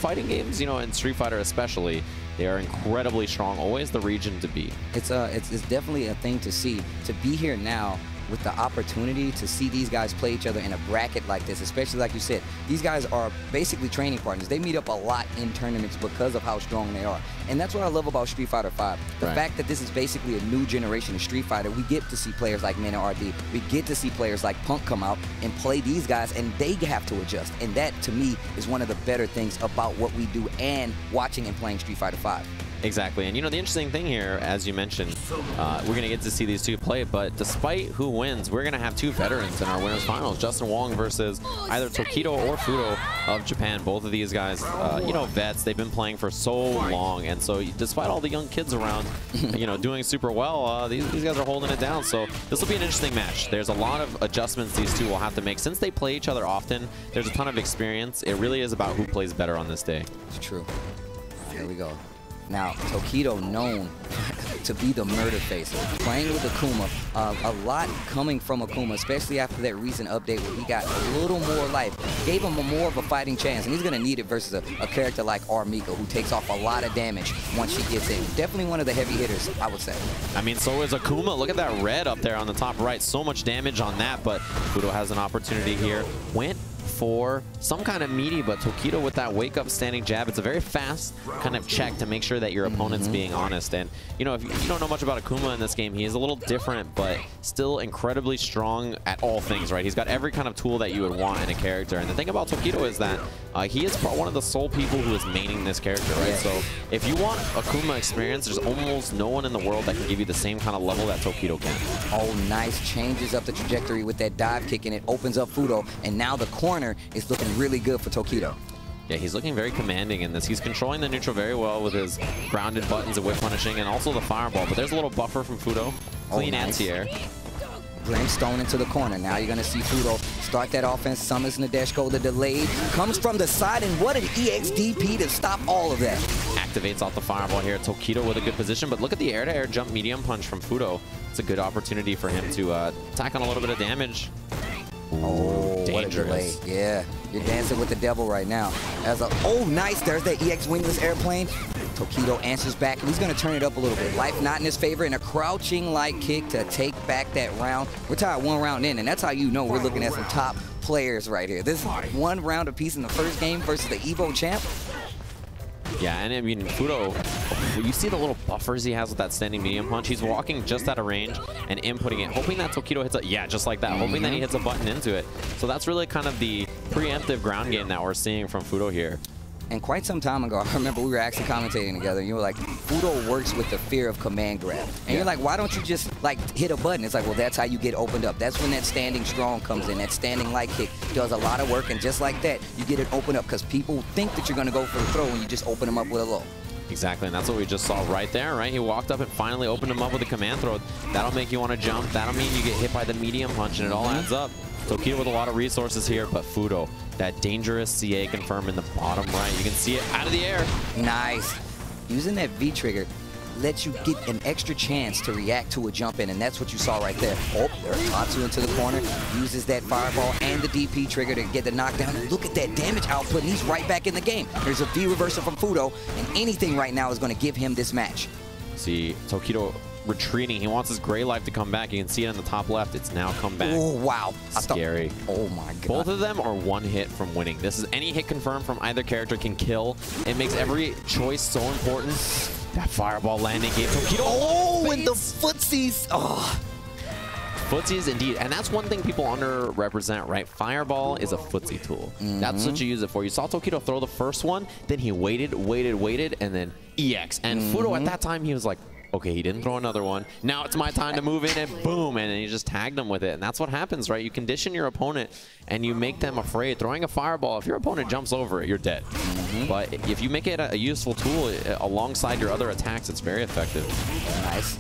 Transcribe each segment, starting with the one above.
fighting games, you know, in Street Fighter especially, they are incredibly strong, always the region to beat. It's definitely a thing to see. To be here now with the opportunity to see these guys play each other in a bracket like this, especially like you said, these guys are basically training partners. They meet up a lot in tournaments because of how strong they are. And that's what I love about Street Fighter V. The fact that this is basically a new generation of Street Fighter, we get to see players like Min and RD. We get to see players like Punk come out and play these guys, and they have to adjust. And that, to me, is one of the better things about what we do and watching and playing Street Fighter V. Exactly, and you know, the interesting thing here, as you mentioned, we're going to get to see these two play, but despite who wins, we're going to have two veterans in our winners finals. Justin Wong versus either Tokido or Fuudo of Japan. Both of these guys, you know, vets, they've been playing for so long, and so despite all the young kids around, you know, doing super well, these guys are holding it down, so this will be an interesting match. There's a lot of adjustments these two will have to make. Since they play each other often, there's a ton of experience. It really is about who plays better on this day. It's true. Here we go. Now, Tokido known to be the murder face. Playing with Akuma, a lot coming from Akuma, especially after that recent update where he got a little more life. Gave him more of a fighting chance, and he's going to need it versus a character like Miko, who takes off a lot of damage once she gets in. Definitely one of the heavy hitters, I would say. I mean, so is Akuma. Look at that red up there on the top right. So much damage on that, but Fuudo has an opportunity here. Went for some kind of meaty, but Tokido with that wake-up standing jab, it's a very fast kind of check to make sure that your opponent's being honest. And, you know, if you don't know much about Akuma in this game, he is a little different, but still incredibly strong at all things, right? He's got every kind of tool that you would want in a character. And the thing about Tokido is that he is one of the sole people who is maining this character, right? So if you want Akuma experience, there's almost no one in the world that can give you the same kind of level that Tokido can. Oh, nice. Changes up the trajectory with that dive kick, and it opens up Fuudo, and now the corner is looking really good for Tokido. Yeah, he's looking very commanding in this. He's controlling the neutral very well with his grounded buttons and whip punishing, and also the fireball. But there's a little buffer from Fuudo. Clean anti-air. Brimstone into the corner. Now you're going to see Fuudo start that offense. Summons Nadeshko, the delayed. Comes from the side, and what an EXDP to stop all of that. Activates off the fireball here. Tokido with a good position, but look at the air-to-air jump medium punch from Fuudo. It's a good opportunity for him to tack on a little bit of damage. Oh, dangerous. What a delay. Yeah, you're dancing with the devil right now. Oh, nice. There's that EX wingless airplane. Tokido answers back, and he's going to turn it up a little bit. Life not in his favor, and a crouching light kick to take back that round. We're tied one round in, and that's how you know we're looking at some top players right here. This is one round apiece in the first game versus the Evo champ. Yeah, and I mean, Fuudo, you see the little buffers he has with that standing medium punch. He's walking just out of range and inputting it, hoping that Tokido hits a, yeah, just like that, hoping that he hits a button into it. So that's really kind of the preemptive ground game that we're seeing from Fuudo here. And quite some time ago, I remember we were actually commentating together, and you were like, Fuudo works with the fear of command grab. And you're like, why don't you just, like, hit a button? It's like, well, that's how you get opened up. That's when that standing strong comes in. That standing light kick does a lot of work, and just like that, you get it open up because people think that you're going to go for the throw when you just open them up with a low. Exactly, and that's what we just saw right there, right? He walked up and finally opened him up with a command throw. That'll make you want to jump. That'll mean you get hit by the medium punch, and it all adds up. Tokido with a lot of resources here, but Fuudo, that dangerous CA confirm in the bottom right. You can see it out of the air. Nice. Using that V trigger lets you get an extra chance to react to a jump in, and that's what you saw right there. Oh, there's Tatsu into the corner, uses that fireball and the DP trigger to get the knockdown. And look at that damage output, and he's right back in the game. There's a V reversal from Fuudo, and anything right now is going to give him this match. See, Tokido retreating. He wants his gray life to come back. You can see it in the top left. It's now come back. Oh, wow. Scary. Oh, my God. Both of them are one hit from winning. This is any hit confirmed from either character can kill. It makes every choice so important. That fireball landing gave Tokido. Oh, and the footsies. Oh. Footsies, indeed. And that's one thing people underrepresent, right? Fireball is a footsie tool. That's what you use it for. You saw Tokido throw the first one, then he waited, and then EX. And Fuudo at that time, he was like, okay, he didn't throw another one. Now it's my time to move in, and boom, and he just tagged him with it. And that's what happens, right? You condition your opponent, and you make them afraid. Throwing a fireball, if your opponent jumps over it, you're dead. But if you make it a useful tool alongside your other attacks, it's very effective. Nice.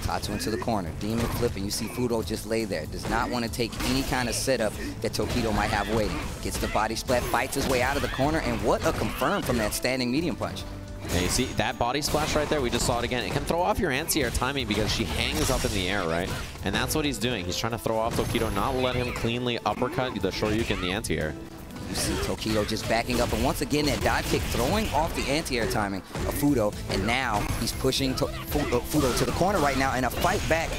Tatsu into the corner. Demon flip, and you see Fuudo just lay there. Does not want to take any kind of setup that Tokido might have waiting. Gets the body splat, fights his way out of the corner, and what a confirm from that standing medium punch. And you see that body splash right there? We just saw it again. It can throw off your anti-air timing because she hangs up in the air, right? And that's what he's doing. He's trying to throw off Tokido, not let him cleanly uppercut the Shoryuken, the anti-air. You see Tokido just backing up, and once again that dive kick throwing off the anti-air timing of Fuudo, and now he's pushing Fuudo to the corner right now in a fight back.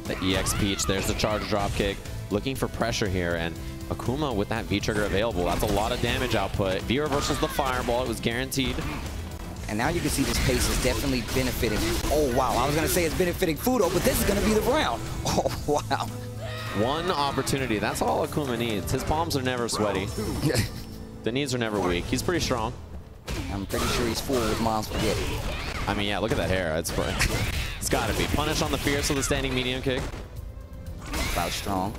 The EX Peach, there's the charge drop kick, looking for pressure here, and Akuma with that V-trigger available, that's a lot of damage output. V-reversals the fireball, it was guaranteed. And now you can see this pace is definitely benefiting. Oh, wow. I was going to say it's benefiting Fuudo, but this is going to be the round. Oh, wow. One opportunity. That's all Akuma needs. His palms are never sweaty. The knees are never weak. He's pretty strong. I'm pretty sure he's full with mom's spaghetti. I mean, yeah, look at that hair. It's got to be. Punish on the fierce with a standing medium kick. About strong.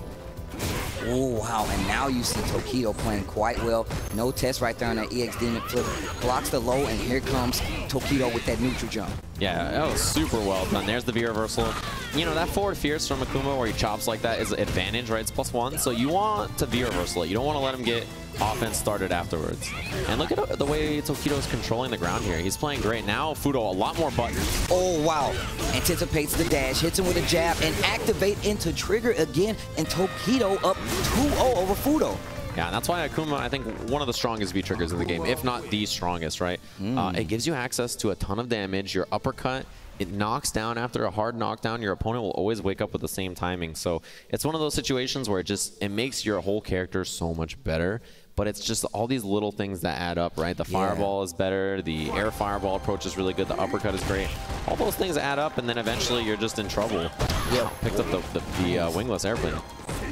Oh, wow. And now you see Tokido playing quite well. No test right there on that EX Demon flip. Blocks the low, and here comes Tokido with that neutral jump. Yeah, that was super well done. There's the V reversal. You know, that forward fierce from Akuma where he chops like that is an advantage, right? It's +1. So you want to V reversal it. You don't want to let him get offense started afterwards. And look at the way Tokido is controlling the ground here. He's playing great. Now Fuudo, a lot more buttons. Oh, wow. Anticipates the dash, hits him with a jab, and activate into trigger again. And Tokido up 2-0 over Fuudo. Yeah, and that's why Akuma, I think, one of the strongest V-triggers in the game, if not the strongest, right? It gives you access to a ton of damage. Your uppercut, it knocks down after a hard knockdown. Your opponent will always wake up with the same timing. So it's one of those situations where it makes your whole character so much better. But it's just all these little things that add up, right? The fireball is better. The air fireball approach is really good. The uppercut is great. All those things add up, and then eventually you're just in trouble. Yeah, picked up the wingless airplane.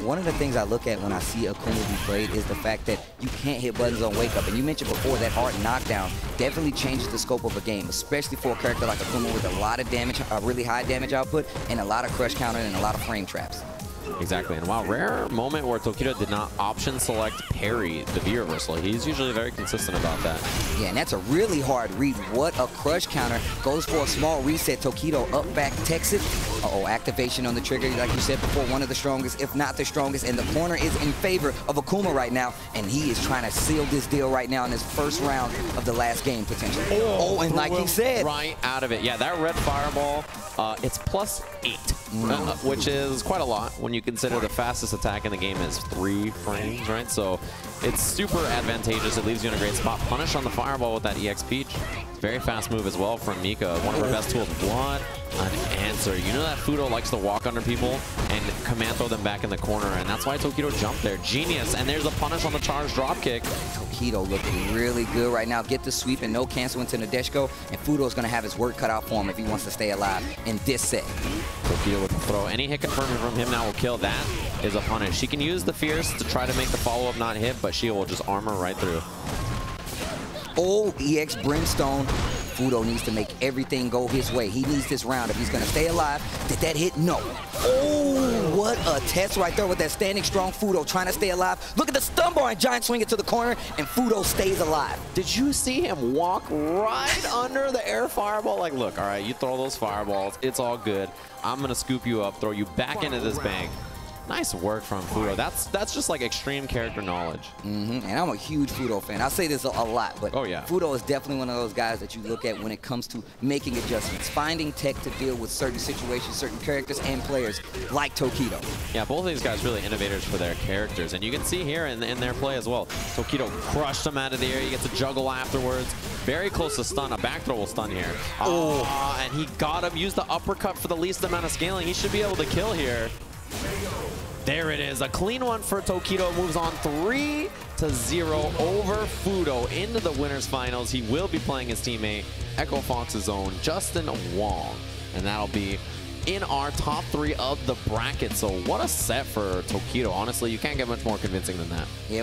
One of the things I look at when I see Akuma be played is the fact that you can't hit buttons on wake up. And you mentioned before that hard knockdown definitely changes the scope of a game, especially for a character like Akuma with a lot of damage, a really high damage output, and a lot of crush counter and a lot of frame traps. Exactly, and wow, rare moment where Tokido did not option select parry the V reversal. He's usually very consistent about that. Yeah, and that's a really hard read. What a crush counter. Goes for a small reset. Tokido up back, takes it. Uh-oh, activation on the trigger. Like you said before, one of the strongest, if not the strongest, and the corner is in favor of Akuma right now, and he is trying to seal this deal right now in his first round of the last game, potentially. Oh, and like he said. Right out of it. Yeah, that red fireball, it's +8, which is quite a lot when you consider the fastest attack in the game is 3 frames, right? So it's super advantageous. It leaves you in a great spot. Punish on the fireball with that EX Peach. Very fast move as well from Mika. One of her best tools. What an answer. You know that Fuudo likes to walk under people and command throw them back in the corner, and that's why Tokido jumped there. Genius. And there's a punish on the charge drop kick. Tokido looking really good right now. Get the sweep and no cancel into Nadeshiko, and Fuudo's going to have his work cut out for him if he wants to stay alive in this set. Tokido with the throw. Any hit confirming from him now will kill. That is a punish. She can use the fierce to try to make the follow-up not hit, but she will just armor right through. Oh, EX Brimstone. Fuudo needs to make everything go his way. He needs this round if he's going to stay alive. Did that hit? No. Oh, what a test right there with that standing strong Fuudo trying to stay alive. Look at the stun bar and giant swing it to the corner, and Fuudo stays alive. Did you see him walk right under the air fireball? Like, look, all right, you throw those fireballs. It's all good. I'm going to scoop you up, throw you back into this bank. Nice work from Fuudo. That's just like extreme character knowledge. And I'm a huge Fuudo fan. I say this a lot, but oh, yeah. Fuudo is definitely one of those guys that you look at when it comes to making adjustments, finding tech to deal with certain situations, certain characters and players like Tokido. Yeah, both of these guys really innovators for their characters, and you can see here in their play as well. Tokido crushed him out of the air. He gets a juggle afterwards. Very close to stun. A back throw will stun here. Oh, and he got him. Used the uppercut for the least amount of scaling. He should be able to kill here. There it is, a clean one for Tokido. Moves on 3-0 over Fuudo into the winners finals. He will be playing his teammate, Echo Fox's own Justin Wong, and that'll be in our top 3 of the bracket. So what a set for Tokido. Honestly, you can't get much more convincing than that. Yeah.